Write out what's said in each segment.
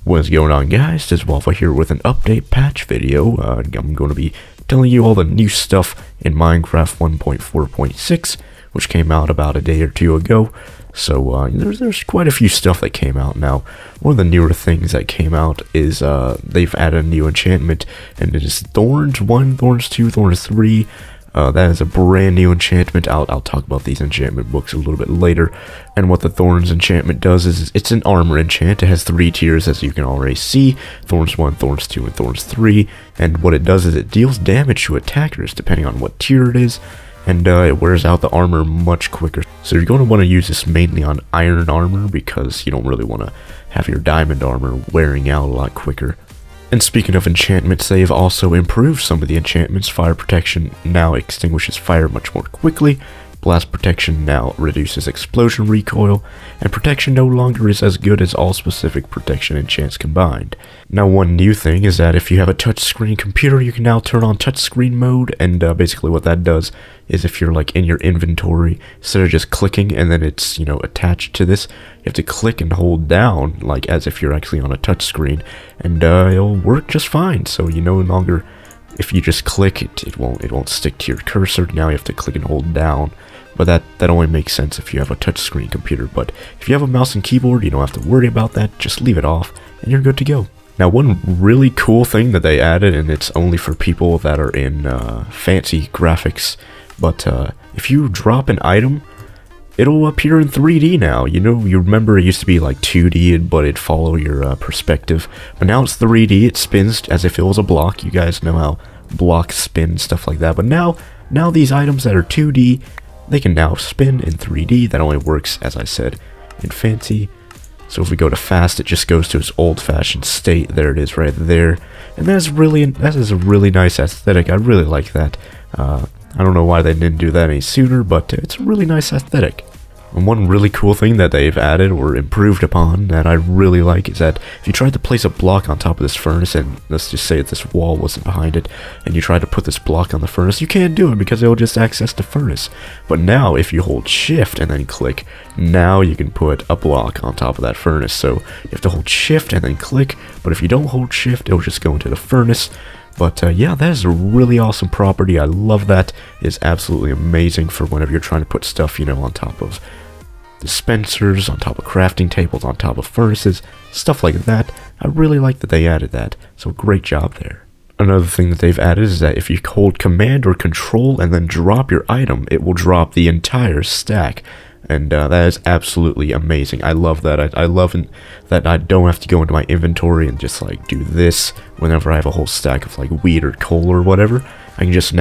What's going on, guys? This is Waffle here with an update patch video. I'm going to be telling you all the new stuff in Minecraft 1.4.6, which came out about a day or two ago. So there's quite a few stuff that came out now. One of the newer things that came out is they've added a new enchantment, and it is Thorns 1, Thorns 2, Thorns 3. That is a brand new enchantment. I'll talk about these enchantment books a little bit later. And what the Thorns enchantment does is it's an armor enchant. It has 3 tiers, as you can already see. Thorns 1, Thorns 2, and Thorns 3. And what it does is it deals damage to attackers depending on what tier it is. And it wears out the armor much quicker. So you're going to want to use this mainly on iron armor, because you don't really want to have your diamond armor wearing out a lot quicker. And speaking of enchantments, they've also improved some of the enchantments. Fire protection now extinguishes fire much more quickly. Blast protection now reduces explosion recoil, and protection no longer is as good as all specific protection enchants combined. Now, one new thing is that if you have a touchscreen computer, you can now turn on touchscreen mode, and basically what that does is if you're like in your inventory, instead of just clicking and then it's, you know, attached to this, you have to click and hold down like as if you're actually on a touchscreen, and it'll work just fine. So you no longer, if you just click it won't stick to your cursor. Now you have to click and hold down. But that only makes sense if you have a touchscreen computer. But if you have a mouse and keyboard, you don't have to worry about that. Just leave it off and you're good to go. Now, one really cool thing that they added, and it's only for people that are in fancy graphics, but if you drop an item, it'll appear in 3D now. You know, you remember it used to be like 2D, but it'd follow your perspective. But now it's 3D. It spins as if it was a block. You guys know how blocks spin, stuff like that. But now these items that are 2D, they can now spin in 3D. That only works, as I said, in fancy. So if we go to fast, it just goes to its old-fashioned state. There it is right there. And that is a really nice aesthetic. I really like that. I don't know why they didn't do that any sooner, but it's a really nice aesthetic. And one really cool thing that they've added or improved upon that I really like is that if you tried to place a block on top of this furnace, and let's just say that this wall wasn't behind it, and you tried to put this block on the furnace, you can't do it because it'll just access the furnace. But now if you hold shift and then click, now you can put a block on top of that furnace. So you have to hold shift and then click, but if you don't hold shift, it'll just go into the furnace. But yeah, that is a really awesome property. I love that. It's absolutely amazing for whenever you're trying to put stuff, you know, on top of dispensers, on top of crafting tables, on top of furnaces, stuff like that. I really like that they added that, so great job there. Another thing that they've added is that if you hold command or control and then drop your item, it will drop the entire stack. And that is absolutely amazing. I love that. I love that I don't have to go into my inventory and just like do this whenever I have a whole stack of like wheat or coal or whatever. I can just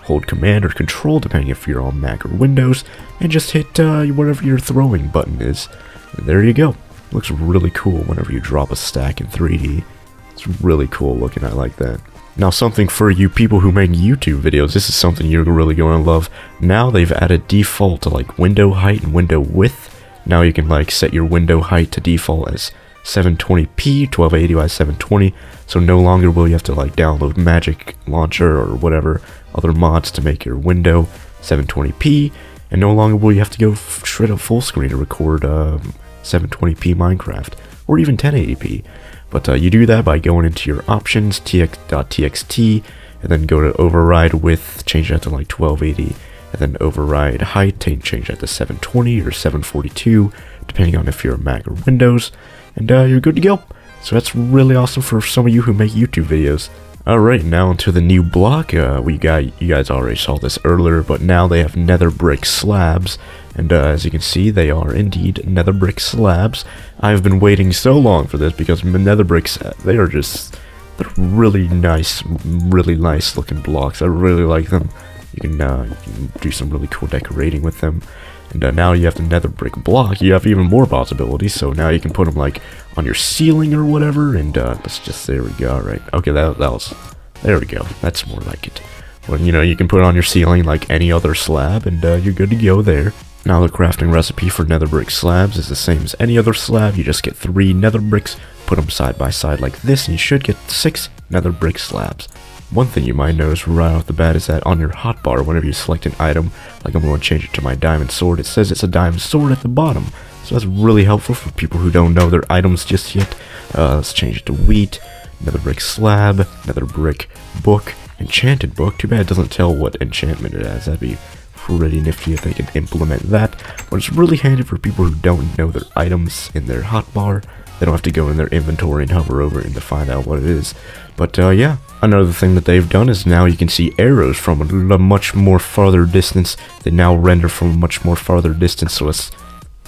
hold command or control, depending if you're on Mac or Windows, and just hit whatever your throwing button is. And there you go. Looks really cool whenever you drop a stack in 3D. It's really cool looking. I like that. Now, something for you people who make YouTube videos, this is something you're really going to love. Now they've added default to like window height and window width. Now you can like set your window height to default as 720p, 1280 by 720, so no longer will you have to like download Magic Launcher or whatever other mods to make your window 720p, and no longer will you have to go straight up full screen to record 720p Minecraft, or even 1080p. But you do that by going into your options, tx.txt, and then go to override width, change that to like 1280, and then override height, change that to 720 or 742, depending on if you're Mac or Windows, and you're good to go. So that's really awesome for some of you who make YouTube videos. Alright, now into the new block. You guys already saw this earlier, but now they have nether brick slabs, and as you can see, they are indeed nether brick slabs. I've been waiting so long for this because nether bricks, they're really nice looking blocks. I really like them. You can do some really cool decorating with them. And now you have the nether brick block, you have even more possibilities, so now you can put them like on your ceiling or whatever, and let's just, there we go, right, okay, that was, there we go, that's more like it. But you know, you can put it on your ceiling like any other slab, and you're good to go there. Now the crafting recipe for nether brick slabs is the same as any other slab. You just get 3 nether bricks, put them side by side like this, and you should get 6 nether brick slabs. One thing you might notice right off the bat is that on your hotbar, whenever you select an item, like I'm going to change it to my diamond sword, it says it's a diamond sword at the bottom. So that's really helpful for people who don't know their items just yet. Let's change it to wheat, another brick slab, another brick book, enchanted book. Too bad it doesn't tell what enchantment it has. That'd be pretty nifty if they could implement that. But it's really handy for people who don't know their items in their hotbar. They don't have to go in their inventory and hover over it to find out what it is. But yeah, another thing that they've done is now you can see arrows from a much more farther distance. They now render from a much more farther distance, so let's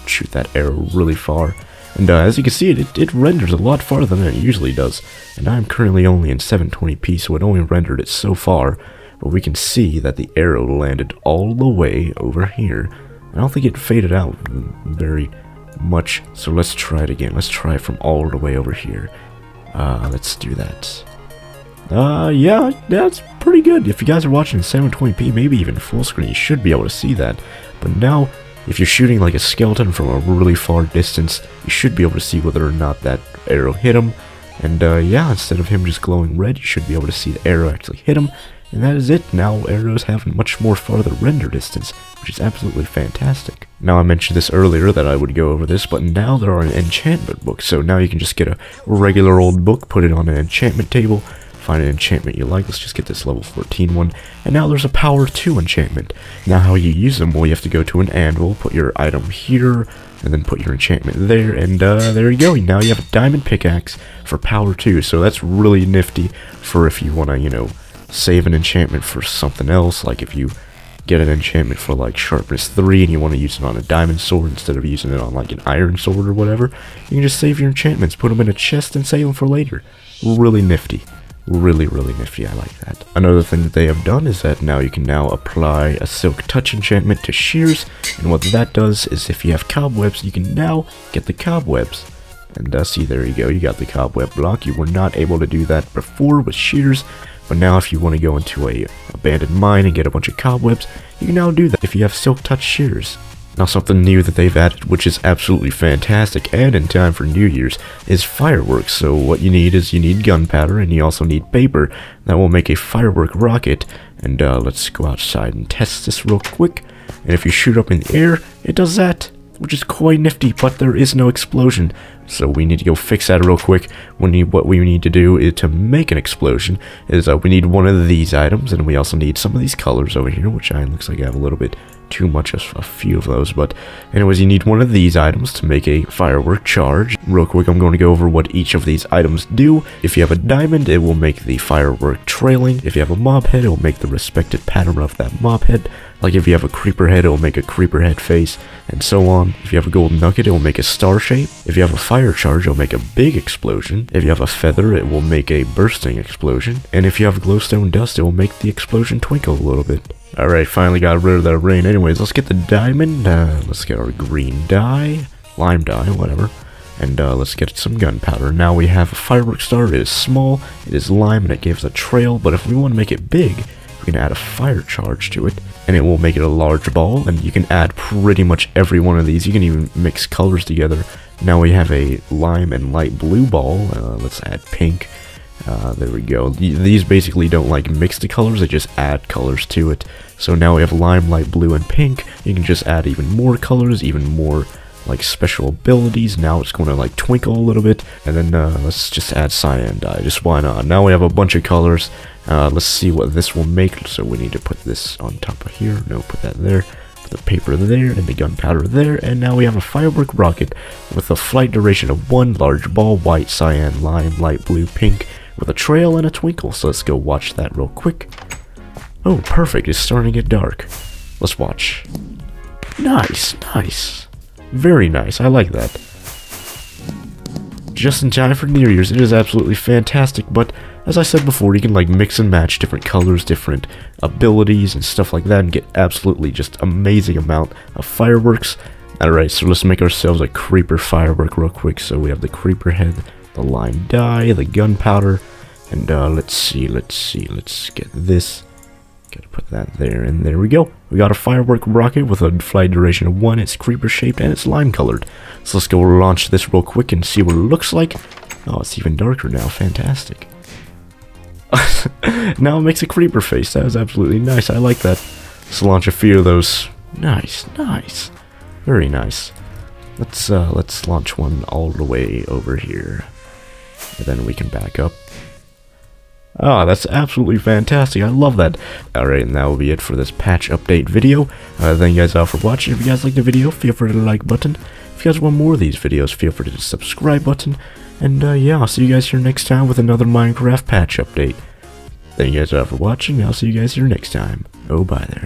shoot that arrow really far. And as you can see, it renders a lot farther than it usually does. And I'm currently only in 720p, so it only rendered it so far. But we can see that the arrow landed all the way over here. I don't think it faded out very much, so let's try it again. Let's try it from all the way over here. Let's do that. Yeah, that's pretty good. If you guys are watching in 720p, maybe even full screen, you should be able to see that. But now, if you're shooting like a skeleton from a really far distance, you should be able to see whether or not that arrow hit him. And yeah, instead of him just glowing red, you should be able to see the arrow actually hit him. And that is it. Now arrows have a much more farther render distance, which is absolutely fantastic. Now I mentioned this earlier that I would go over this, but now there are enchantment books. So now you can just get a regular old book, put it on an enchantment table, find an enchantment you like. Let's just get this level 14 one. And now there's a power 2 enchantment. Now how you use them, well, you have to go to an anvil, put your item here, and then put your enchantment there, and there you go. Now you have a diamond pickaxe for power 2, so that's really nifty for if you want to, you know, save an enchantment for something else, like if you get an enchantment for like sharpness 3 and you want to use it on a diamond sword instead of using it on like an iron sword or whatever, you can just save your enchantments, put them in a chest, and save them for later. Really nifty. Really nifty. I like that. Another thing that they have done is that now you can now apply a silk touch enchantment to shears, and what that does is if you have cobwebs, you can now get the cobwebs. And see, there you go, you got the cobweb block. You were not able to do that before with shears, but now if you want to go into a abandoned mine and get a bunch of cobwebs, you can now do that if you have silk touch shears. Now something new that they've added, which is absolutely fantastic and in time for New Year's, is fireworks. So what you need is you need gunpowder and you also need paper. That will make a firework rocket. And let's go outside and test this real quick. And if you shoot up in the air, it does that, which is quite nifty, but there is no explosion. So we need to go fix that real quick. What we need to do is to make an explosion is we need one of these items, and we also need some of these colors over here, which looks like I have a little bit too much of a few of those. But anyways, you need one of these items to make a firework charge. Real quick, I'm going to go over what each of these items do. If you have a diamond, it will make the firework trailing. If you have a mob head, it will make the respected pattern of that mob head. Like if you have a creeper head, it will make a creeper head face, and so on. If you have a gold nugget, it will make a star shape. If you have a fire charge, it will make a big explosion. If you have a feather, it will make a bursting explosion. And if you have glowstone dust, it will make the explosion twinkle a little bit. Alright, finally got rid of that rain. Anyways, let's get the diamond. Let's get our green dye, lime dye, whatever. And let's get some gunpowder. Now we have a firework star. It is small, it is lime, and it gives a trail. But if we want to make it big, we can add a fire charge to it, and it will make it a large ball. And you can add pretty much every one of these. You can even mix colors together. Now we have a lime and light blue ball. Let's add pink. There we go. These basically don't like mix the colors, they just add colors to it. So now we have lime, light blue, and pink. You can just add even more colors, even more like special abilities. Now it's going to like twinkle a little bit. And then let's just add cyan dye, just why not. Now we have a bunch of colors. Let's see what this will make. So we need to put this on top of here. No, put that there. Put the paper there and the gunpowder there. And now we have a firework rocket with a flight duration of 1, large ball, white, cyan, lime, light blue, pink, with a trail and a twinkle. So let's go watch that real quick. Oh, perfect. It's starting to get dark. Let's watch. Nice, nice. Very nice. I like that. Just in time for New Year's. It is absolutely fantastic, but as I said before, you can like mix and match different colors, different abilities, and stuff like that, and get absolutely just amazing amount of fireworks. Alright, so let's make ourselves a creeper firework real quick. So we have the creeper head, the lime dye, the gunpowder, and let's see, let's get this. Gotta put that there, and there we go. We got a firework rocket with a flight duration of 1, it's creeper shaped, and it's lime colored. So let's go launch this real quick and see what it looks like. Oh, it's even darker now, fantastic. Now it makes a creeper face. That was absolutely nice. I like that. Let's launch a few of those. Nice, nice. Very nice. Let's launch one all the way over here. And then we can back up. Ah, that's absolutely fantastic. I love that. Alright, and that will be it for this patch update video. Thank you guys all for watching. If you guys liked the video, feel free to like button. If you guys want more of these videos, feel free to hit the subscribe button. And yeah, I'll see you guys here next time with another Minecraft patch update. Thank you guys all for watching. I'll see you guys here next time. Oh, bye there.